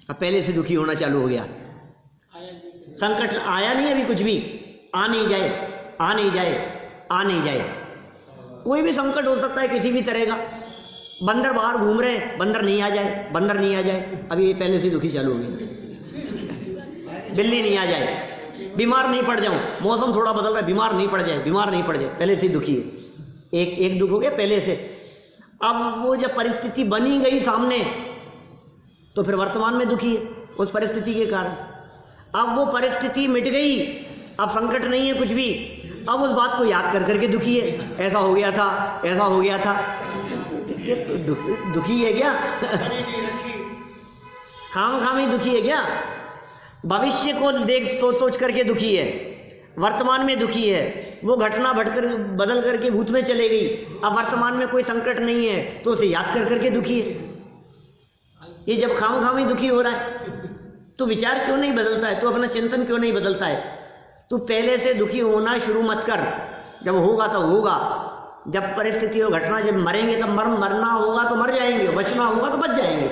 अब पहले से दुखी होना चालू हो गया। संकट आया नहीं अभी, कुछ भी आ नहीं जाए। कोई भी संकट हो सकता है किसी भी तरह का। बंदर बाहर घूम रहे हैं, बंदर नहीं आ जाए, अभी पहले से दुखी चालू हो गया। बिल्ली नहीं आ जाए, बीमार नहीं पड़ जाऊं, मौसम थोड़ा बदल रहा है, बीमार नहीं पड़ जाए, पहले से दुखी है। एक दुख हो गया पहले से। अब वो जब परिस्थिति बनी गई सामने तो फिर वर्तमान में दुखी है उस परिस्थिति के कारण। अब वो परिस्थिति मिट गई, अब संकट नहीं है कुछ भी, अब उस बात को याद कर करके दुखी है, ऐसा हो गया था। दुखी है क्या? खाम दुखी है क्या? भविष्य को देख सोच करके दुखी है, वर्तमान में दुखी है। वो घटना बदल करके भूत में चले गई, अब वर्तमान में कोई संकट नहीं है तो उसे याद कर करके दुखी है। ये जब खाम दुखी हो रहा है तो विचार क्यों नहीं बदलता है, तो अपना चिंतन क्यों नहीं बदलता है? तो पहले से दुखी होना शुरू मत कर, जब होगा तो होगा, जब परिस्थिति और घटना, जब मरेंगे तब मरना होगा तो मर जाएंगे, बचना होगा तो बच जाएंगे,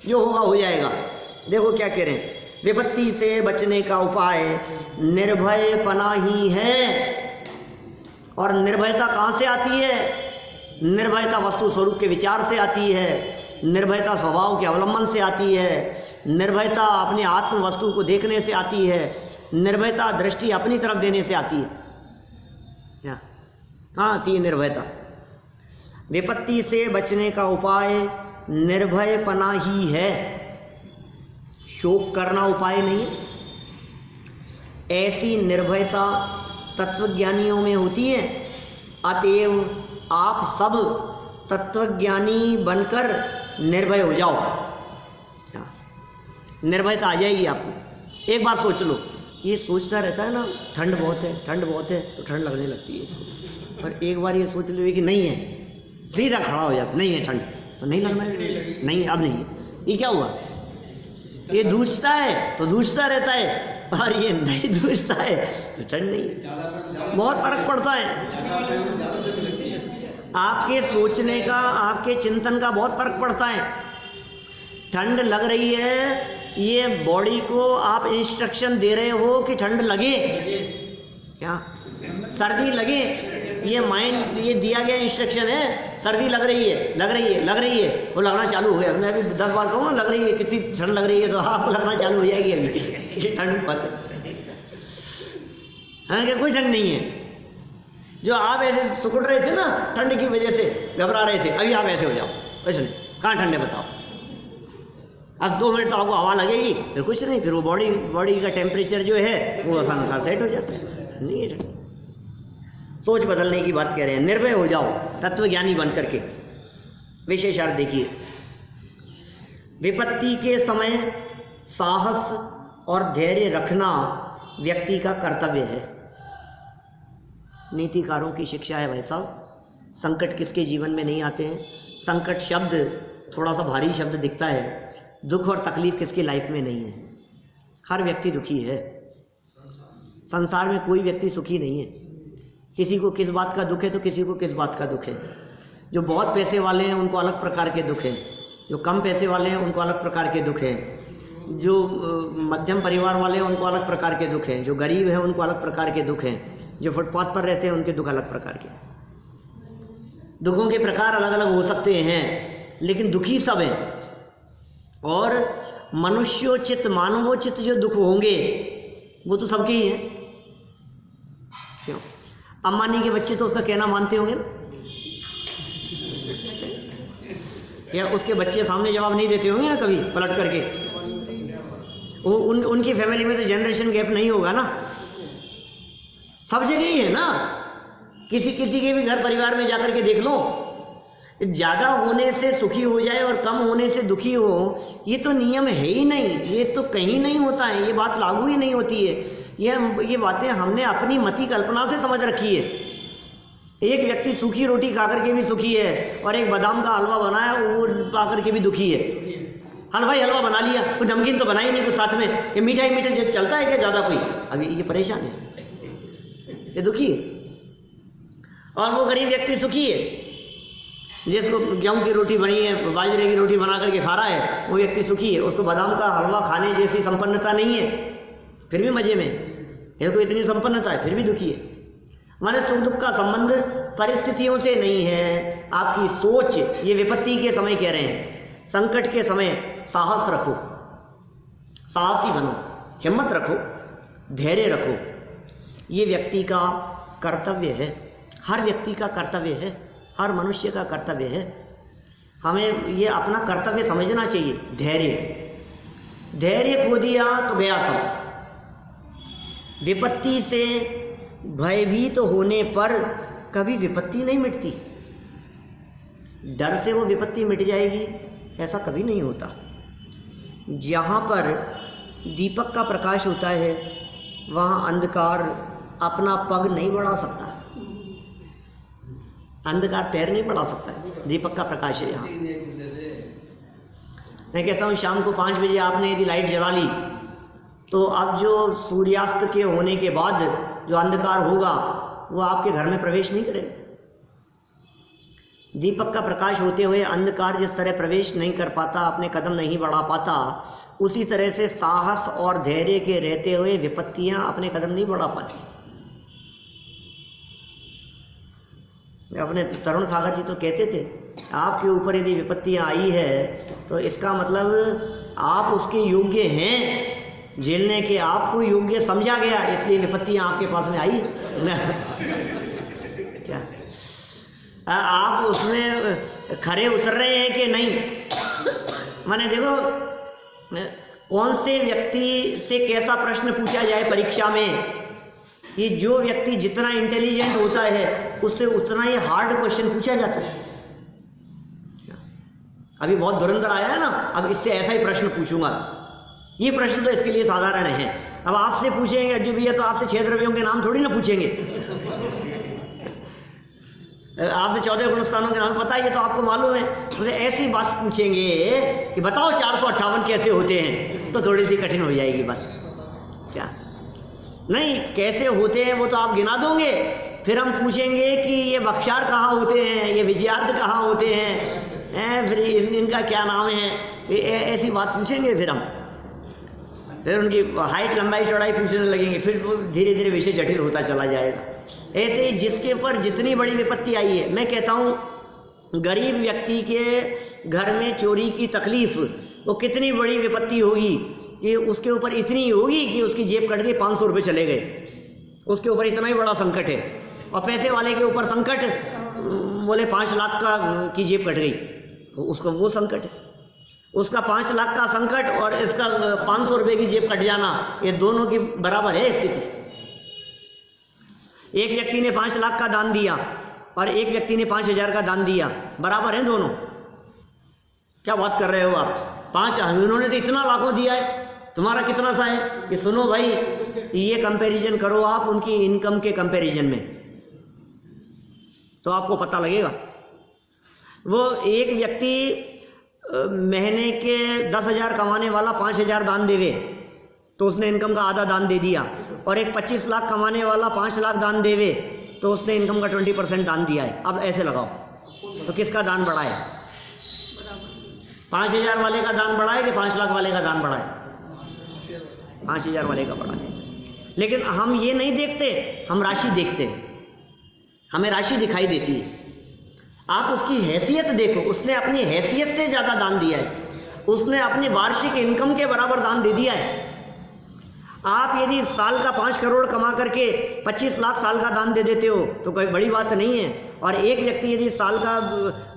जो होगा हो जाएगा। देखो क्या कह रहे हैं, विपत्ति से बचने का उपाय निर्भयपना ही है। और निर्भयता कहाँ से आती है? निर्भयता वस्तु स्वरूप के विचार से आती है, निर्भयता स्वभाव के अवलंबन से आती है, निर्भयता अपने आत्म वस्तु को देखने से आती है, निर्भयता दृष्टि अपनी तरफ देने से आती है। क्या कहाँ आती है निर्भयता? विपत्ति से बचने का उपाय निर्भयपना ही है, शोक करना उपाय नहीं। ऐसी निर्भयता तत्वज्ञानियों में होती है, अतएव आप सब तत्वज्ञानी बनकर निर्भय हो जाओ, निर्भयता आ जाएगी आपको। एक बार सोच लो, ये सोचता रहता है ना ठंड बहुत है तो ठंड लगने लगती है इसको, पर एक बार ये सोच लो कि नहीं है, सीधा खड़ा हो जाता, नहीं है ठंड तो नहीं लगना, नहीं अब नहीं है। ये क्या हुआ? ये दूसता है तो दूसता रहता है, और ये नहीं दूसता है तो ठंड नहीं। बहुत फर्क पड़ता है, आपके सोचने का, आपके चिंतन का बहुत फर्क पड़ता है। ठंड लग रही है ये बॉडी को आप इंस्ट्रक्शन दे रहे हो कि ठंड लगे, क्या सर्दी लगे, ये माइंड ये दिया गया इंस्ट्रक्शन है। सर्दी लग रही है, लग रही है, लग रही है, वो लगना चालू हो गया। मैं भी 10 बार कहूँ लग रही है, कितनी ठंड लग रही है, तो आपको लगना चालू हो जाएगी अभी ये ठंड पत है कि कोई ठंड नहीं है। जो आप ऐसे सुकुड़ रहे थे ना ठंड की वजह से, घबरा रहे थे, अभी आप ऐसे हो जाओ, ऐसे नहीं, कहाँ ठंड है बताओ। अब 2 मिनट तो आपको हवा लगेगी, फिर कुछ नहीं, फिर वो बॉडी का टेम्परेचर जो है वो आसान सेट हो जाता है। नहीं है, सोच बदलने की बात कह रहे हैं। निर्भय हो जाओ तत्वज्ञानी बन करके। विशेषार्थ देखिए, विपत्ति के समय साहस और धैर्य रखना व्यक्ति का कर्तव्य है। नीतिकारों की शिक्षा है भाई साहब। संकट किसके जीवन में नहीं आते हैं? संकट शब्द थोड़ा सा भारी शब्द दिखता है, दुख और तकलीफ किसकी लाइफ में नहीं है? हर व्यक्ति दुखी है। संसार में कोई व्यक्ति सुखी नहीं है। किसी को किस बात का दुख है तो किसी को किस बात का दुख है। जो बहुत पैसे वाले हैं उनको अलग प्रकार के दुख हैं, जो कम पैसे वाले हैं उनको अलग प्रकार के दुख हैं, जो मध्यम परिवार वाले हैं उनको अलग प्रकार के दुख हैं, जो गरीब हैं उनको अलग प्रकार के दुख हैं, जो फुटपाथ पर रहते हैं उनके दुख अलग प्रकार के। दुखों के प्रकार अलग अलग हो सकते हैं, लेकिन दुखी सब हैं। और मनुष्योचित मानवोचित जो दुख होंगे वो तो सबके ही हैं। क्यों? अम्बानी के बच्चे तो उसका कहना मानते होंगे ना, या उसके बच्चे सामने जवाब नहीं देते होंगे ना कभी पलट करके। वो उनकी फैमिली में तो जनरेशन गैप नहीं होगा ना, सब जगह ही है ना। किसी के भी घर परिवार में जाकर के देख लो, ज़्यादा होने से सुखी हो जाए और कम होने से दुखी हो, ये तो नियम है ही नहीं, ये तो कहीं नहीं होता है, ये बात लागू ही नहीं होती है। ये बातें हमने अपनी मति कल्पना से समझ रखी है। एक व्यक्ति सूखी रोटी खा करके भी सुखी है और एक बादाम का हलवा बनाया वो पा करके भी दुखी है। हलवा बना लिया, कुछ नमकीन तो बना ही नहीं कुछ साथ में, ये मीठा ही मीठा चलता है क्या ज़्यादा कोई? अभी ये परेशान है, ये दुखी है। और वो गरीब व्यक्ति सुखी है, जिसको गेहूं की रोटी बनी है, बाजरे की रोटी बना करके खा रहा है, वो व्यक्ति सुखी है। उसको बादाम का हलवा खाने जैसी संपन्नता नहीं है, फिर भी मजे में। इसको इतनी संपन्नता है, फिर भी दुखी है। माने सुख दुख का संबंध परिस्थितियों से नहीं है, आपकी सोच। ये विपत्ति के समय कह रहे हैं, संकट के समय साहस रखो, साहसी बनो, हिम्मत रखो, धैर्य रखो। ये व्यक्ति का कर्तव्य है, हर व्यक्ति का कर्तव्य है, हर मनुष्य का कर्तव्य है। हमें ये अपना कर्तव्य समझना चाहिए। धैर्य खो दिया तो गया सब। विपत्ति से भयभीत होने पर कभी विपत्ति नहीं मिटती। डर से वो विपत्ति मिट जाएगी ऐसा कभी नहीं होता। जहाँ पर दीपक का प्रकाश होता है वहाँ अंधकार अपना पग नहीं बढ़ा सकता, अंधकार पैर नहीं बढ़ा सकता है। दीपक का प्रकाश है यहाँ। मैं कहता हूँ शाम को 5 बजे आपने यदि लाइट जला ली तो अब जो सूर्यास्त के होने के बाद जो अंधकार होगा वो आपके घर में प्रवेश नहीं करेगा। दीपक का प्रकाश होते हुए अंधकार जिस तरह प्रवेश नहीं कर पाता, अपने कदम नहीं बढ़ा पाता, उसी तरह से साहस और धैर्य के रहते हुए विपत्तियां अपने कदम नहीं बढ़ा पाती। अपने तरुण सागर जी तो कहते थे, आपके ऊपर यदि विपत्तियां आई है तो इसका मतलब आप उसके योग्य हैं झेलने के, आपको योग्य समझा गया, इसलिए विपत्तियां आपके पास में आई। क्या आप उसमें खरे उतर रहे हैं कि नहीं? माने देखो, कौन से व्यक्ति से कैसा प्रश्न पूछा जाए परीक्षा में, ये जो व्यक्ति जितना इंटेलिजेंट होता है उससे उतना ही हार्ड क्वेश्चन पूछा जाता है। अभी बहुत धुरंधर आया है ना, अब इससे ऐसा ही प्रश्न पूछूंगा। ये प्रश्न तो इसके लिए साधारण है। अब आपसे पूछेंगे अज्जू भैया तो आपसे 6 द्रव्यों के नाम थोड़ी ना पूछेंगे, आपसे 14 गुणस्थानों के नाम पता है, ये तो आपको मालूम है। मुझे ऐसी बात पूछेंगे कि बताओ 458 कैसे होते हैं, तो थोड़ी सी कठिन हो जाएगी बात। क्या नहीं, कैसे होते हैं वो तो आप गिना दोगे, फिर हम पूछेंगे कि ये बख्शार कहाँ होते हैं, ये विजयार्थ कहाँ होते हैं, फिर इनका क्या नाम है, ऐसी बात पूछेंगे फिर हम। फिर उनकी हाइट लंबाई चौड़ाई पूछने लगेंगे, फिर वो धीरे धीरे विषय जटिल होता चला जाएगा। ऐसे ही जिसके ऊपर जितनी बड़ी विपत्ति आई है, मैं कहता हूँ गरीब व्यक्ति के घर में चोरी की तकलीफ वो कितनी बड़ी विपत्ति होगी कि उसके ऊपर इतनी होगी कि उसकी जेब कट गई, 500 रुपये चले गए, उसके ऊपर इतना ही बड़ा संकट है। और पैसे वाले के ऊपर संकट बोले 5 लाख का की जेब कट गई, उसका वो संकट है। उसका 5 लाख का संकट और इसका 500 रुपये की जेब कट जाना, ये दोनों की बराबर है स्थिति। एक व्यक्ति ने 5 लाख का दान दिया और एक व्यक्ति ने 5,000 का दान दिया, बराबर हैं दोनों। क्या बात कर रहे हो आप? 5 उन्होंने तो इतना लाखों दिया है, तुम्हारा कितना सा है? कि सुनो भाई, ये कंपैरिजन करो आप उनकी इनकम के कंपैरिजन में, तो आपको पता लगेगा। वो एक व्यक्ति महीने के 10,000 कमाने वाला 5,000 दान देवे तो उसने इनकम का आधा दान दे दिया, और एक 25 लाख कमाने वाला 5 लाख दान देवे तो उसने इनकम का 20% दान दिया है। अब ऐसे लगाओ तो किसका दान बढ़ा है? 5,000 वाले का दान बढ़ा है कि 5 लाख वाले का दान बढ़ा है? 5,000 वाले का बढ़ा है। लेकिन हम ये नहीं देखते, हम राशि देखते हैं, हमें राशि दिखाई देती है। आप उसकी हैसियत देखो, उसने अपनी हैसियत से ज़्यादा दान दिया है, उसने अपनी वार्षिक इनकम के बराबर दान दे दिया है। आप यदि साल का 5 करोड़ कमा करके 25 लाख साल का दान दे देते हो तो कोई बड़ी बात नहीं है, और एक व्यक्ति यदि साल का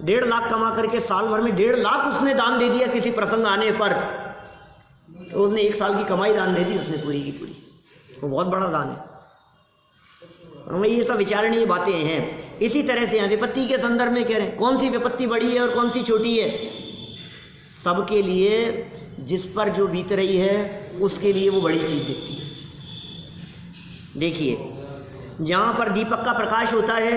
1.5 लाख कमा करके साल भर में 1.5 लाख उसने दान दे दिया किसी प्रसंग आने पर, तो उसने 1 साल की कमाई दान दे दी उसने पूरी की पूरी, वो बहुत बड़ा दान है। और ये सब विचारणीय बातें हैं। इसी तरह से यहाँ विपत्ति के संदर्भ में कह रहे हैं, कौन सी विपत्ति बड़ी है और कौन सी छोटी है? सबके लिए जिस पर जो बीत रही है उसके लिए वो बड़ी चीज दिखती है। देखिए, जहाँ पर दीपक का प्रकाश होता है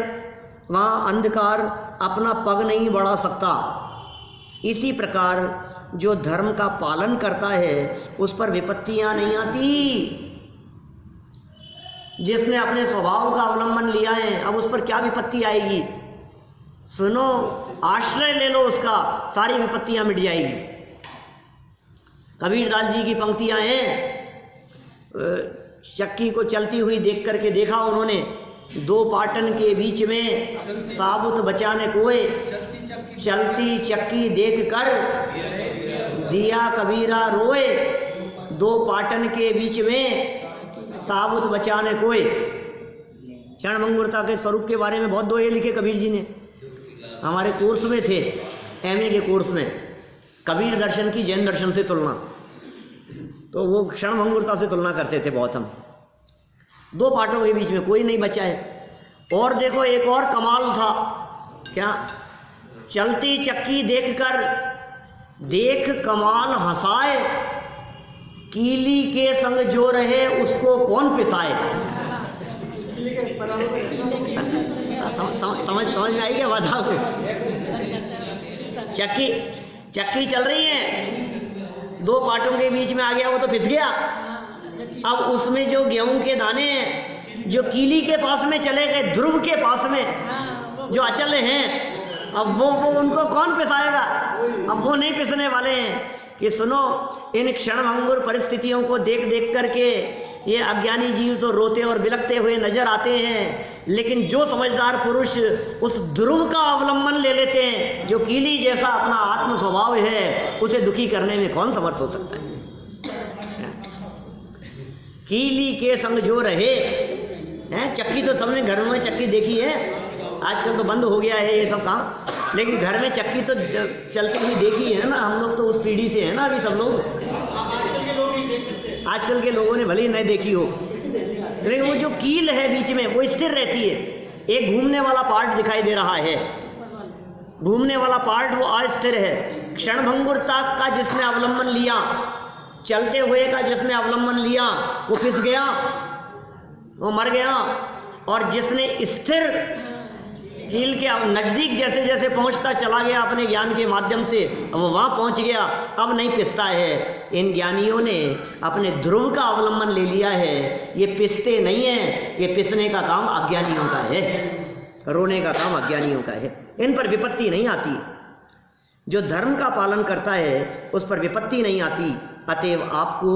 वहाँ अंधकार अपना पग नहीं बढ़ा सकता। इसी प्रकार जो धर्म का पालन करता है उस पर विपत्तियाँ नहीं आती। जिसने अपने स्वभाव का अवलंबन लिया है, अब उस पर क्या विपत्ति आएगी? सुनो, आश्रय ले लो उसका, सारी विपत्तियां मिट जाएगी। कबीरदास जी की पंक्तियां हैं, चक्की को चलती हुई देख करके देखा उन्होंने, 2 पाटन के बीच में साबुत बचाने कोई, चलती चक्की देख कर दिया कबीरा रोए, 2 पाटन के बीच में साबुत बचाने कोई। क्षणभंगुरता के स्वरूप के बारे में बहुत दोहे लिखे कबीर जी ने। हमारे कोर्स में थे, एमए के कोर्स में, कबीर दर्शन की जैन दर्शन से तुलना, तो वो क्षणभंगुरता से तुलना करते थे बहुत हम। 2 पाटों के बीच में कोई नहीं बचा है। और देखो एक और कमाल था, क्या? चलती चक्की देखकर देख कमाल हंसाए, कीली के संग जो रहे उसको कौन पिसाए। समझ में आई क्या बात आपको? चक्की चल रही है, 2 पाटों के बीच में आ गया वो तो पिस गया। अब उसमें जो गेहूं के दाने हैं जो कीली के पास में चले गए, ध्रुव के पास में जो अचल हैं, अब वो उनको कौन पिसाएगा? अब वो नहीं पिसने वाले हैं। कि सुनो, इन क्षणभंगुर परिस्थितियों को देख देख करके ये अज्ञानी जीव तो रोते और बिलखते हुए नजर आते हैं, लेकिन जो समझदार पुरुष उस ध्रुव का अवलंबन ले लेते हैं, जो कीली जैसा अपना आत्म स्वभाव है, उसे दुखी करने में कौन समर्थ हो सकता है? कीली के संग जो रहे हैं। चक्की तो सबने घरों में चक्की देखी है, आजकल तो बंद हो गया है ये सब काम, लेकिन घर में चक्की तो चलती हुई देखी है ना। हम लोग तो उस पीढ़ी से है ना अभी सब लोग। आजकल के लोग नहीं देख सकते, आजकल के लोगों ने भले ही नहीं देखी हो, लेकिन वो जो कील है बीच में वो स्थिर रहती है। एक घूमने वाला पार्ट दिखाई दे रहा है, घूमने वाला पार्ट वो अस्थिर है। क्षणभंगुरता का जिसने अवलंबन लिया, चलते हुए का जिसने अवलंबन लिया, वो पिस गया, वो मर गया। और जिसने स्थिर कील के नजदीक जैसे जैसे पहुंचता चला गया अपने ज्ञान के माध्यम से, अब वो वहां पहुंच गया, अब नहीं पिसता है। इन ज्ञानियों ने अपने ध्रुव का अवलंबन ले लिया है, ये पिसते नहीं है। ये पिसने का काम अज्ञानियों का है, रोने का काम अज्ञानियों का है। इन पर विपत्ति नहीं आती। जो धर्म का पालन करता है उस पर विपत्ति नहीं आती। अतएव आपको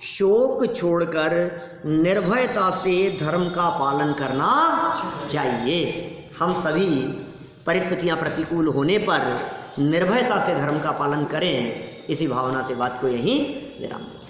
शोक छोड़कर निर्भयता से धर्म का पालन करना चाहिए। हम सभी परिस्थितियां प्रतिकूल होने पर निर्भयता से धर्म का पालन करें, इसी भावना से बात को यहीं विराम दें।